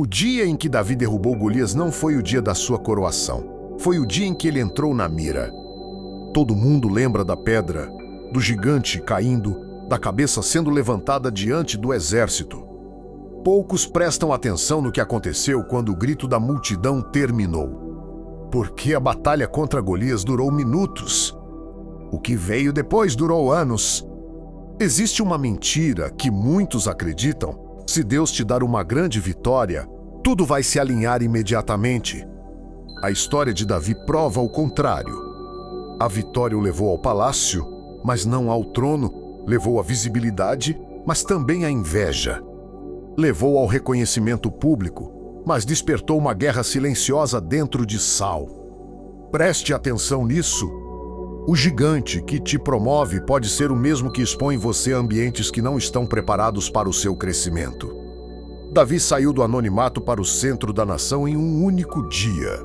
O dia em que Davi derrubou Golias não foi o dia da sua coroação. Foi o dia em que ele entrou na mira. Todo mundo lembra da pedra, do gigante caindo, da cabeça sendo levantada diante do exército. Poucos prestam atenção no que aconteceu quando o grito da multidão terminou. Porque a batalha contra Golias durou minutos. O que veio depois durou anos. Existe uma mentira que muitos acreditam. Se Deus te dar uma grande vitória, tudo vai se alinhar imediatamente. A história de Davi prova o contrário. A vitória o levou ao palácio, mas não ao trono. Levou à visibilidade, mas também à inveja. Levou ao reconhecimento público, mas despertou uma guerra silenciosa dentro de Saul. Preste atenção nisso. O gigante que te promove pode ser o mesmo que expõe você a ambientes que não estão preparados para o seu crescimento. Davi saiu do anonimato para o centro da nação em um único dia.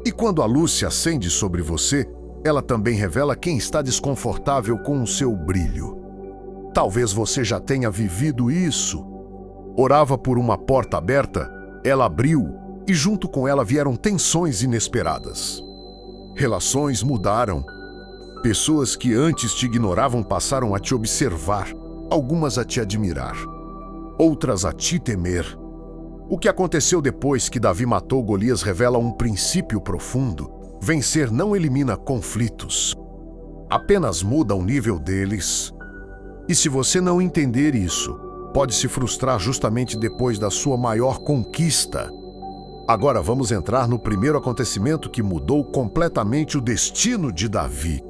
E quando a luz se acende sobre você, ela também revela quem está desconfortável com o seu brilho. Talvez você já tenha vivido isso. Orava por uma porta aberta, ela abriu e junto com ela vieram tensões inesperadas. Relações mudaram. Pessoas que antes te ignoravam passaram a te observar, algumas a te admirar, outras a te temer. O que aconteceu depois que Davi matou Golias revela um princípio profundo. Vencer não elimina conflitos, apenas muda o nível deles. E se você não entender isso, pode se frustrar justamente depois da sua maior conquista. Agora vamos entrar no primeiro acontecimento que mudou completamente o destino de Davi.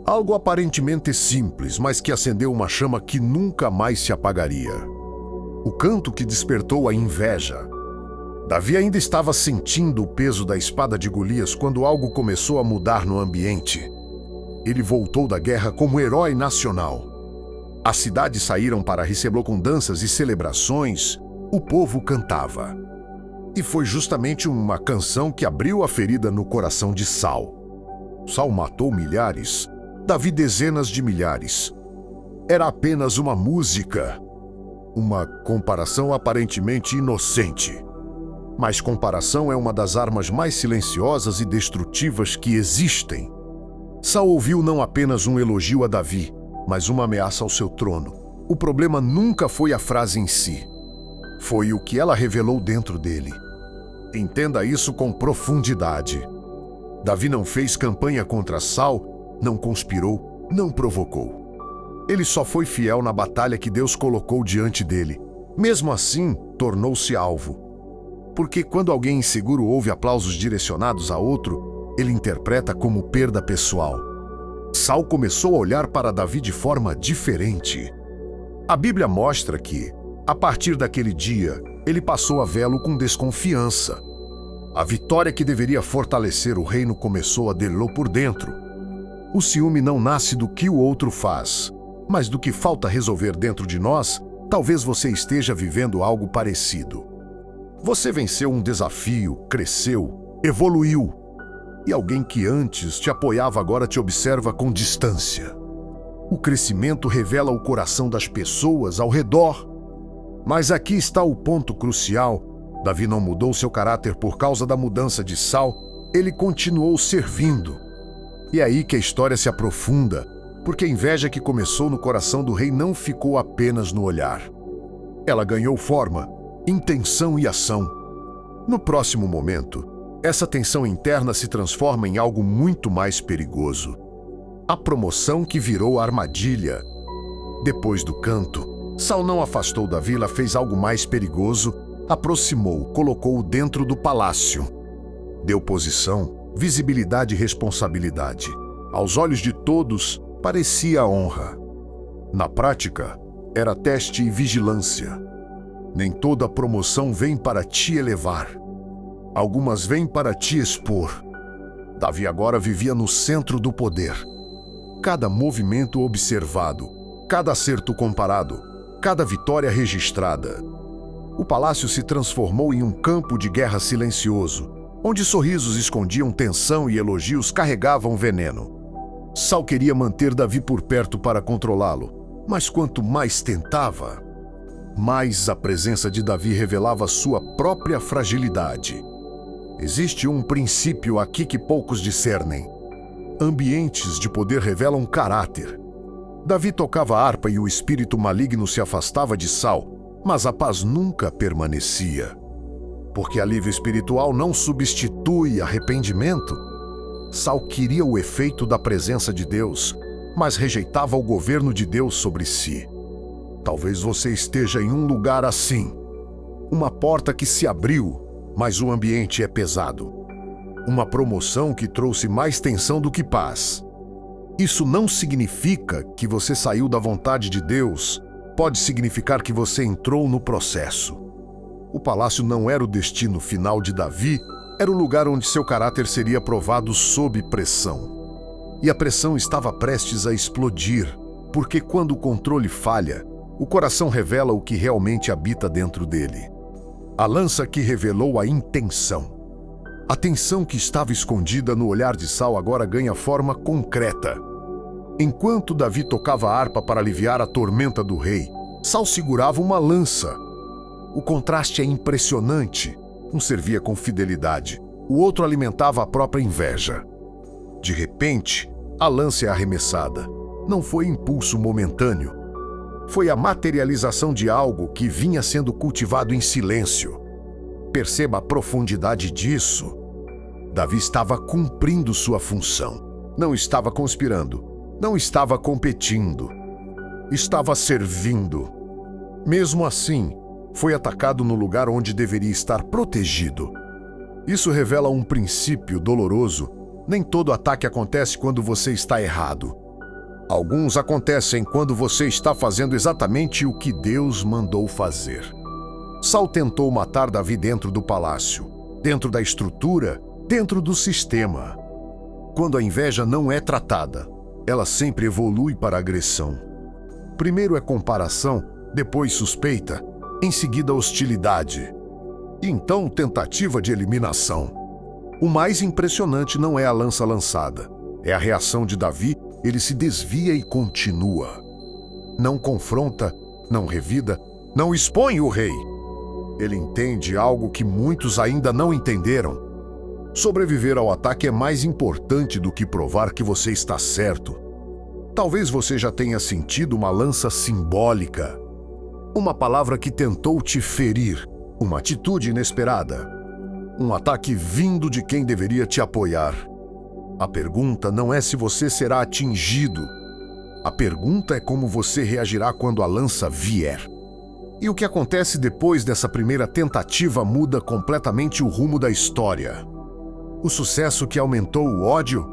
Algo aparentemente simples, mas que acendeu uma chama que nunca mais se apagaria. O canto que despertou a inveja. Davi ainda estava sentindo o peso da espada de Golias quando algo começou a mudar no ambiente. Ele voltou da guerra como herói nacional. As cidades saíram para recebê-lo com danças e celebrações. O povo cantava. E foi justamente uma canção que abriu a ferida no coração de Saul. Saul matou milhares, Davi dezenas de milhares. Era apenas uma música. Uma comparação aparentemente inocente. Mas comparação é uma das armas mais silenciosas e destrutivas que existem. Saul ouviu não apenas um elogio a Davi, mas uma ameaça ao seu trono. O problema nunca foi a frase em si. Foi o que ela revelou dentro dele. Entenda isso com profundidade. Davi não fez campanha contra Saul, não conspirou, não provocou. Ele só foi fiel na batalha que Deus colocou diante dele. Mesmo assim, tornou-se alvo. Porque quando alguém inseguro ouve aplausos direcionados a outro, ele interpreta como perda pessoal. Saul começou a olhar para Davi de forma diferente. A Bíblia mostra que, a partir daquele dia, ele passou a vê-lo com desconfiança. A vitória que deveria fortalecer o reino começou a delô por dentro. O ciúme não nasce do que o outro faz, mas do que falta resolver dentro de nós. Talvez você esteja vivendo algo parecido. Você venceu um desafio, cresceu, evoluiu. E alguém que antes te apoiava agora te observa com distância. O crescimento revela o coração das pessoas ao redor. Mas aqui está o ponto crucial. Davi não mudou seu caráter por causa da mudança de Saul. Ele continuou servindo. E é aí que a história se aprofunda, porque a inveja que começou no coração do rei não ficou apenas no olhar. Ela ganhou forma, intenção e ação. No próximo momento, essa tensão interna se transforma em algo muito mais perigoso. A promoção que virou armadilha. Depois do canto, Saul não afastou Davi, ela fez algo mais perigoso, aproximou, colocou-o dentro do palácio. Deu posição, visibilidade e responsabilidade. Aos olhos de todos, parecia honra. Na prática, era teste e vigilância. Nem toda promoção vem para te elevar. Algumas vêm para te expor. Davi agora vivia no centro do poder. Cada movimento observado, cada acerto comparado, cada vitória registrada. O palácio se transformou em um campo de guerra silencioso, onde sorrisos escondiam tensão e elogios carregavam veneno. Saul queria manter Davi por perto para controlá-lo, mas quanto mais tentava, mais a presença de Davi revelava sua própria fragilidade. Existe um princípio aqui que poucos discernem. Ambientes de poder revelam caráter. Davi tocava harpa e o espírito maligno se afastava de Saul, mas a paz nunca permanecia. Porque alívio espiritual não substitui arrependimento. Saul queria o efeito da presença de Deus, mas rejeitava o governo de Deus sobre si. Talvez você esteja em um lugar assim. Uma porta que se abriu, mas o ambiente é pesado. Uma promoção que trouxe mais tensão do que paz. Isso não significa que você saiu da vontade de Deus. Pode significar que você entrou no processo. O palácio não era o destino final de Davi, era o lugar onde seu caráter seria provado sob pressão. E a pressão estava prestes a explodir, porque quando o controle falha, o coração revela o que realmente habita dentro dele. A lança que revelou a intenção. A tensão que estava escondida no olhar de Saul agora ganha forma concreta. Enquanto Davi tocava a harpa para aliviar a tormenta do rei, Saul segurava uma lança. O contraste é impressionante. Um servia com fidelidade, o outro alimentava a própria inveja. De repente, a lança é arremessada. Não foi impulso momentâneo. Foi a materialização de algo que vinha sendo cultivado em silêncio. Perceba a profundidade disso. Davi estava cumprindo sua função. Não estava conspirando. Não estava competindo. Estava servindo. Mesmo assim, foi atacado no lugar onde deveria estar protegido. Isso revela um princípio doloroso. Nem todo ataque acontece quando você está errado. Alguns acontecem quando você está fazendo exatamente o que Deus mandou fazer. Saul tentou matar Davi dentro do palácio, dentro da estrutura, dentro do sistema. Quando a inveja não é tratada, ela sempre evolui para agressão. Primeiro é comparação, depois suspeita, em seguida hostilidade. E então tentativa de eliminação. O mais impressionante não é a lança lançada, é a reação de Davi. Ele se desvia e continua. Não confronta, não revida, não expõe o rei. Ele entende algo que muitos ainda não entenderam. Sobreviver ao ataque é mais importante do que provar que você está certo. Talvez você já tenha sentido uma lança simbólica. Uma palavra que tentou te ferir. Uma atitude inesperada. Um ataque vindo de quem deveria te apoiar. A pergunta não é se você será atingido. A pergunta é como você reagirá quando a lança vier. E o que acontece depois dessa primeira tentativa muda completamente o rumo da história. O sucesso que aumentou o ódio?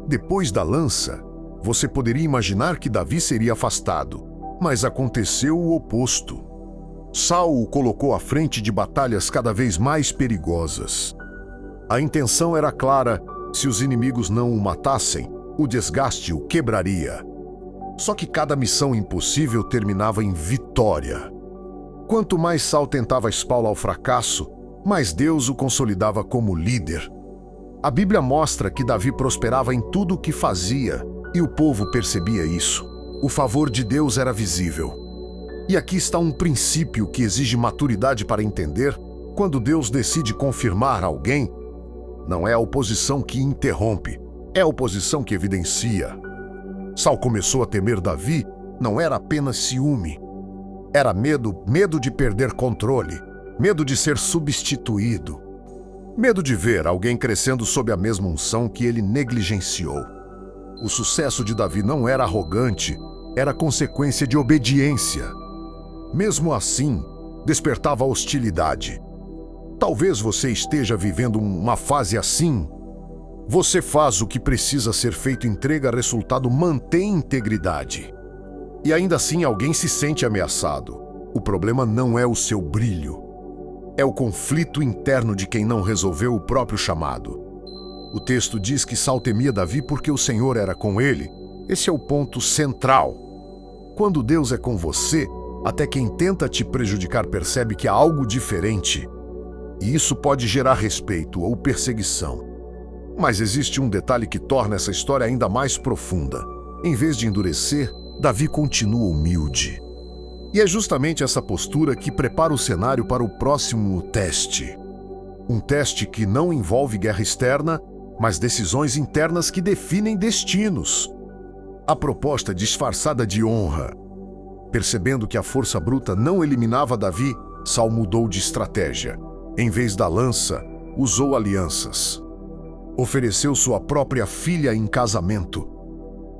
Depois da lança, você poderia imaginar que Davi seria afastado, mas aconteceu o oposto. Saul o colocou à frente de batalhas cada vez mais perigosas. A intenção era clara. Se os inimigos não o matassem, o desgaste o quebraria. Só que cada missão impossível terminava em vitória. Quanto mais Saul tentava expô-lo ao fracasso, mais Deus o consolidava como líder. A Bíblia mostra que Davi prosperava em tudo o que fazia, e o povo percebia isso. O favor de Deus era visível. E aqui está um princípio que exige maturidade para entender. Quando Deus decide confirmar alguém, não é a oposição que interrompe, é a oposição que evidencia. Saul começou a temer Davi, não era apenas ciúme. Era medo de perder controle, medo de ser substituído. Medo de ver alguém crescendo sob a mesma unção que ele negligenciou. O sucesso de Davi não era arrogante, era consequência de obediência. Mesmo assim, despertava hostilidade. Talvez você esteja vivendo uma fase assim. Você faz o que precisa ser feito, entrega resultado, mantém integridade. E ainda assim alguém se sente ameaçado. O problema não é o seu brilho. É o conflito interno de quem não resolveu o próprio chamado. O texto diz que Saul temia Davi porque o Senhor era com ele. Esse é o ponto central. Quando Deus é com você, até quem tenta te prejudicar percebe que há algo diferente. E isso pode gerar respeito ou perseguição. Mas existe um detalhe que torna essa história ainda mais profunda. Em vez de endurecer, Davi continua humilde. E é justamente essa postura que prepara o cenário para o próximo teste. Um teste que não envolve guerra externa, mas decisões internas que definem destinos. A proposta disfarçada de honra. Percebendo que a força bruta não eliminava Davi, Saul mudou de estratégia. Em vez da lança, usou alianças. Ofereceu sua própria filha em casamento.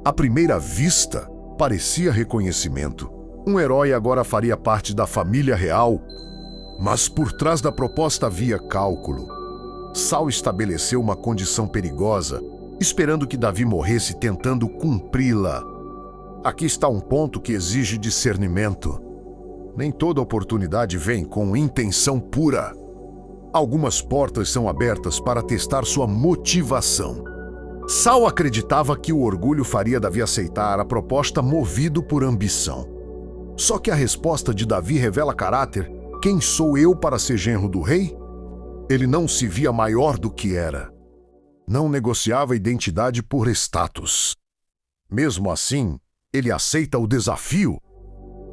À primeira vista, parecia reconhecimento. Um herói agora faria parte da família real. Mas por trás da proposta havia cálculo. Saul estabeleceu uma condição perigosa, esperando que Davi morresse tentando cumpri-la. Aqui está um ponto que exige discernimento. Nem toda oportunidade vem com intenção pura. Algumas portas são abertas para testar sua motivação. Saul acreditava que o orgulho faria Davi aceitar a proposta movido por ambição. Só que a resposta de Davi revela caráter. Quem sou eu para ser genro do rei? Ele não se via maior do que era. Não negociava identidade por status. Mesmo assim, ele aceita o desafio,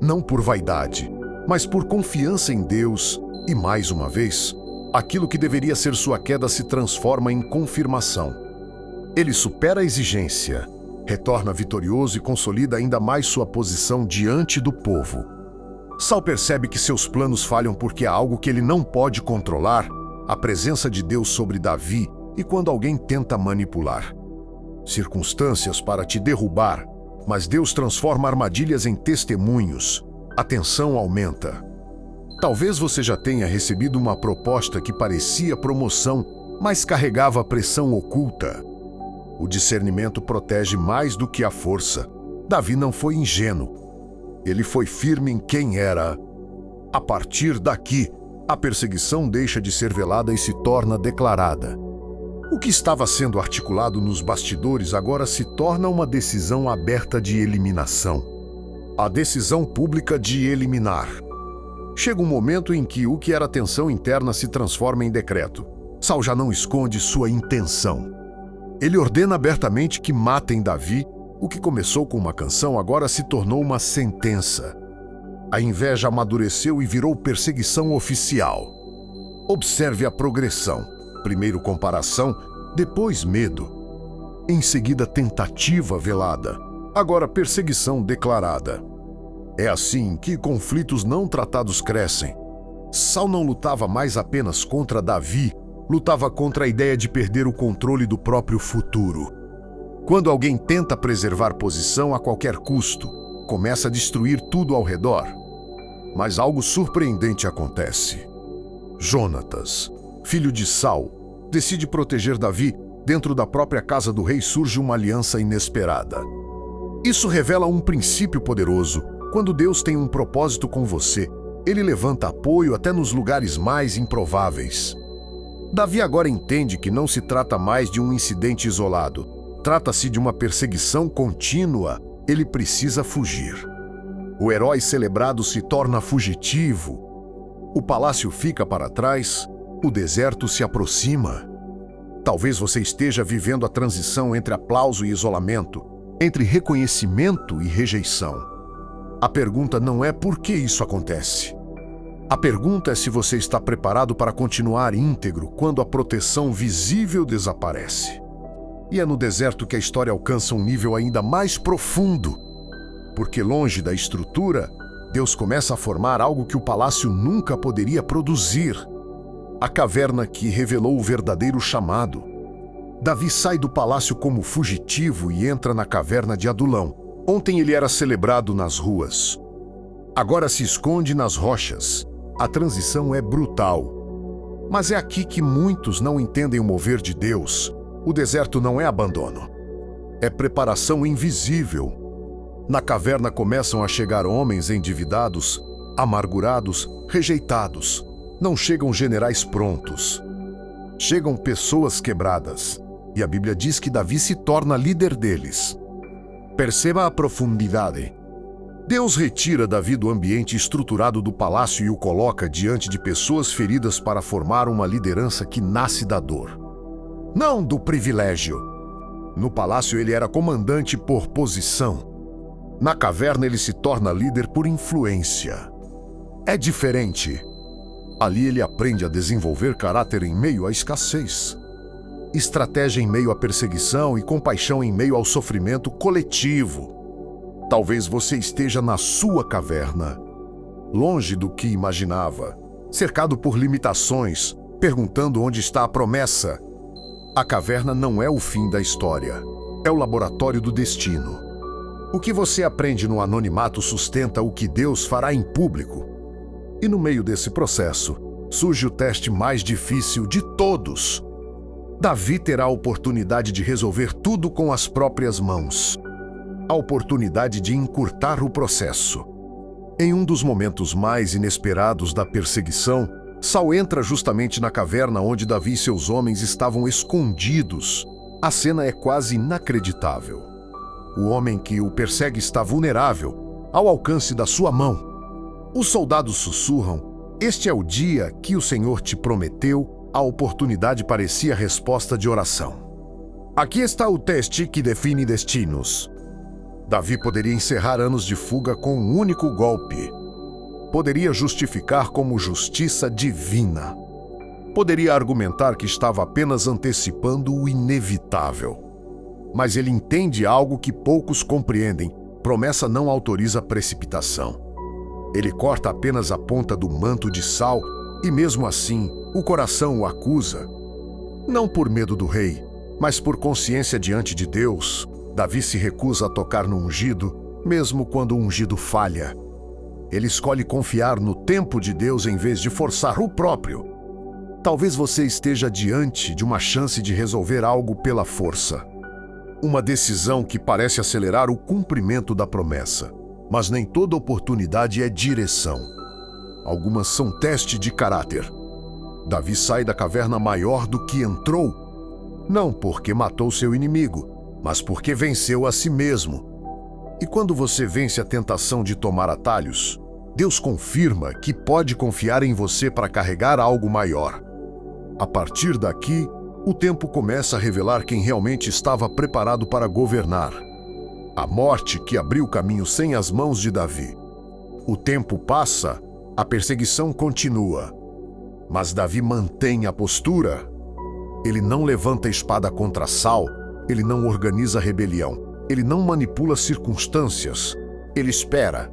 não por vaidade, mas por confiança em Deus. E mais uma vez, aquilo que deveria ser sua queda se transforma em confirmação. Ele supera a exigência, retorna vitorioso e consolida ainda mais sua posição diante do povo. Saul percebe que seus planos falham porque há algo que ele não pode controlar, a presença de Deus sobre Davi e quando alguém tenta manipular. Circunstâncias para te derrubar, mas Deus transforma armadilhas em testemunhos. A tensão aumenta. Talvez você já tenha recebido uma proposta que parecia promoção, mas carregava pressão oculta. O discernimento protege mais do que a força. Davi não foi ingênuo. Ele foi firme em quem era. A partir daqui, a perseguição deixa de ser velada e se torna declarada. O que estava sendo articulado nos bastidores agora se torna uma decisão aberta de eliminação. A decisão pública de eliminar. Chega um momento em que o que era tensão interna se transforma em decreto. Saul já não esconde sua intenção. Ele ordena abertamente que matem Davi. O que começou com uma canção agora se tornou uma sentença. A inveja amadureceu e virou perseguição oficial. Observe a progressão. Primeiro comparação, depois medo. Em seguida tentativa velada. Agora perseguição declarada. É assim que conflitos não tratados crescem. Saul não lutava mais apenas contra Davi, lutava contra a ideia de perder o controle do próprio futuro. Quando alguém tenta preservar posição a qualquer custo, começa a destruir tudo ao redor. Mas algo surpreendente acontece. Jonatas, filho de Saul, decide proteger Davi. Dentro da própria casa do rei surge uma aliança inesperada. Isso revela um princípio poderoso. Quando Deus tem um propósito com você, ele levanta apoio até nos lugares mais improváveis. Davi agora entende que não se trata mais de um incidente isolado. Trata-se de uma perseguição contínua. Ele precisa fugir. O herói celebrado se torna fugitivo. O palácio fica para trás. O deserto se aproxima. Talvez você esteja vivendo a transição entre aplauso e isolamento, entre reconhecimento e rejeição. A pergunta não é por que isso acontece. A pergunta é se você está preparado para continuar íntegro quando a proteção visível desaparece. E é no deserto que a história alcança um nível ainda mais profundo. Porque longe da estrutura, Deus começa a formar algo que o palácio nunca poderia produzir. A caverna que revelou o verdadeiro chamado. Davi sai do palácio como fugitivo e entra na caverna de Adulão. Ontem ele era celebrado nas ruas. Agora se esconde nas rochas. A transição é brutal. Mas é aqui que muitos não entendem o mover de Deus. O deserto não é abandono. É preparação invisível. Na caverna começam a chegar homens endividados, amargurados, rejeitados. Não chegam generais prontos. Chegam pessoas quebradas. E a Bíblia diz que Davi se torna líder deles. Perceba a profundidade. Deus retira Davi do ambiente estruturado do palácio e o coloca diante de pessoas feridas para formar uma liderança que nasce da dor. Não do privilégio. No palácio ele era comandante por posição. Na caverna ele se torna líder por influência. É diferente. Ali ele aprende a desenvolver caráter em meio à escassez, estratégia em meio à perseguição e compaixão em meio ao sofrimento coletivo. Talvez você esteja na sua caverna, longe do que imaginava, cercado por limitações, perguntando onde está a promessa. A caverna não é o fim da história, é o laboratório do destino. O que você aprende no anonimato sustenta o que Deus fará em público. E no meio desse processo, surge o teste mais difícil de todos. Davi terá a oportunidade de resolver tudo com as próprias mãos. A oportunidade de encurtar o processo. Em um dos momentos mais inesperados da perseguição, Saul entra justamente na caverna onde Davi e seus homens estavam escondidos. A cena é quase inacreditável. O homem que o persegue está vulnerável, ao alcance da sua mão. Os soldados sussurram: "Este é o dia que o Senhor te prometeu." A oportunidade parecia a resposta de oração. Aqui está o teste que define destinos. Davi poderia encerrar anos de fuga com um único golpe. Poderia justificar como justiça divina. Poderia argumentar que estava apenas antecipando o inevitável. Mas ele entende algo que poucos compreendem: promessa não autoriza precipitação. Ele corta apenas a ponta do manto de Saul e, mesmo assim, o coração o acusa. Não por medo do rei, mas por consciência diante de Deus, Davi se recusa a tocar no ungido, mesmo quando o ungido falha. Ele escolhe confiar no tempo de Deus em vez de forçar o próprio. Talvez você esteja diante de uma chance de resolver algo pela força. Uma decisão que parece acelerar o cumprimento da promessa. Mas nem toda oportunidade é direção. Algumas são teste de caráter. Davi sai da caverna maior do que entrou, não porque matou seu inimigo, mas porque venceu a si mesmo. E quando você vence a tentação de tomar atalhos, Deus confirma que pode confiar em você para carregar algo maior. A partir daqui, o tempo começa a revelar quem realmente estava preparado para governar. A morte que abriu caminho sem as mãos de Davi. O tempo passa, a perseguição continua. Mas Davi mantém a postura. Ele não levanta a espada contra Saul, ele não organiza rebelião, ele não manipula circunstâncias, ele espera.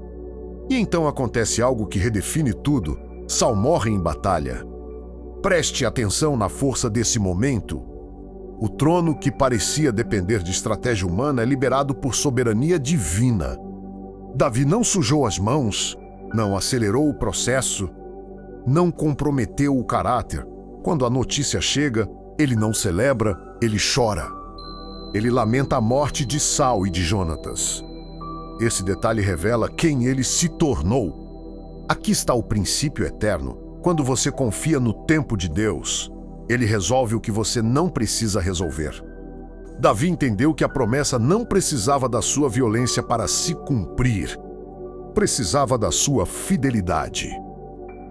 E então acontece algo que redefine tudo: Saul morre em batalha. Preste atenção na força desse momento. O trono que parecia depender de estratégia humana é liberado por soberania divina. Davi não sujou as mãos, não acelerou o processo, não comprometeu o caráter. Quando a notícia chega, ele não celebra, ele chora. Ele lamenta a morte de Saul e de Jonatas. Esse detalhe revela quem ele se tornou. Aqui está o princípio eterno. Quando você confia no tempo de Deus, ele resolve o que você não precisa resolver. Davi entendeu que a promessa não precisava da sua violência para se cumprir. Precisava da sua fidelidade.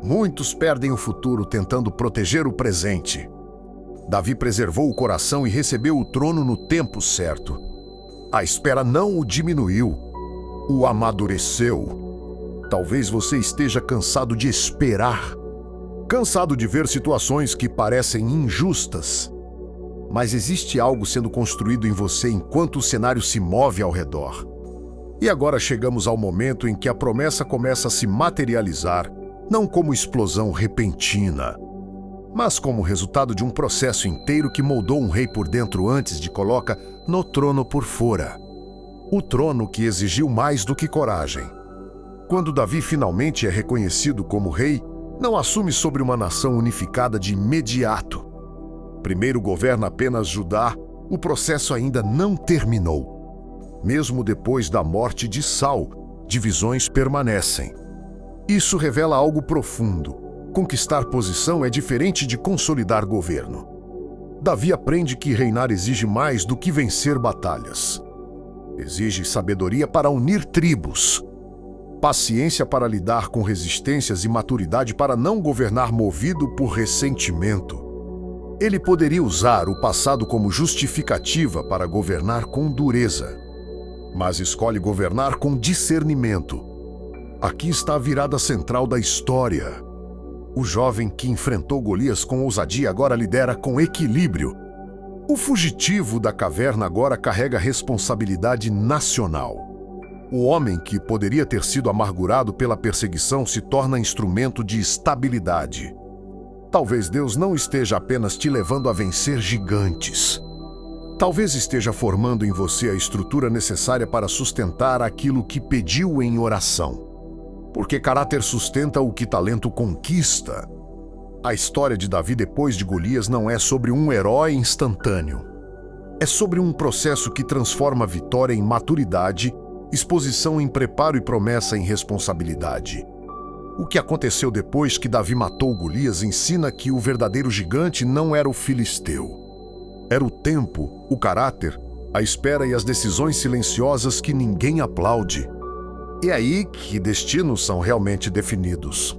Muitos perdem o futuro tentando proteger o presente. Davi preservou o coração e recebeu o trono no tempo certo. A espera não o diminuiu, o amadureceu. Talvez você esteja cansado de esperar. Cansado de ver situações que parecem injustas. Mas existe algo sendo construído em você enquanto o cenário se move ao redor. E agora chegamos ao momento em que a promessa começa a se materializar, não como explosão repentina, mas como resultado de um processo inteiro que moldou um rei por dentro antes de coloca no trono por fora. O trono que exigiu mais do que coragem. Quando Davi finalmente é reconhecido como rei, não assume sobre uma nação unificada de imediato. Primeiro governa apenas Judá, o processo ainda não terminou. Mesmo depois da morte de Saul, divisões permanecem. Isso revela algo profundo. Conquistar posição é diferente de consolidar governo. Davi aprende que reinar exige mais do que vencer batalhas. Exige sabedoria para unir tribos, paciência para lidar com resistências e maturidade para não governar movido por ressentimento. Ele poderia usar o passado como justificativa para governar com dureza. mas escolhe governar com discernimento. Aqui está a virada central da história. O jovem que enfrentou Golias com ousadia agora lidera com equilíbrio. O fugitivo da caverna agora carrega responsabilidade nacional. O homem que poderia ter sido amargurado pela perseguição se torna instrumento de estabilidade. Talvez Deus não esteja apenas te levando a vencer gigantes. Talvez esteja formando em você a estrutura necessária para sustentar aquilo que pediu em oração. Porque caráter sustenta o que talento conquista. A história de Davi depois de Golias não é sobre um herói instantâneo. É sobre um processo que transforma a vitória em maturidade, exposição em preparo e promessa em responsabilidade. O que aconteceu depois que Davi matou Golias ensina que o verdadeiro gigante não era o filisteu. Era o tempo, o caráter, a espera e as decisões silenciosas que ninguém aplaude. É aí que destinos são realmente definidos.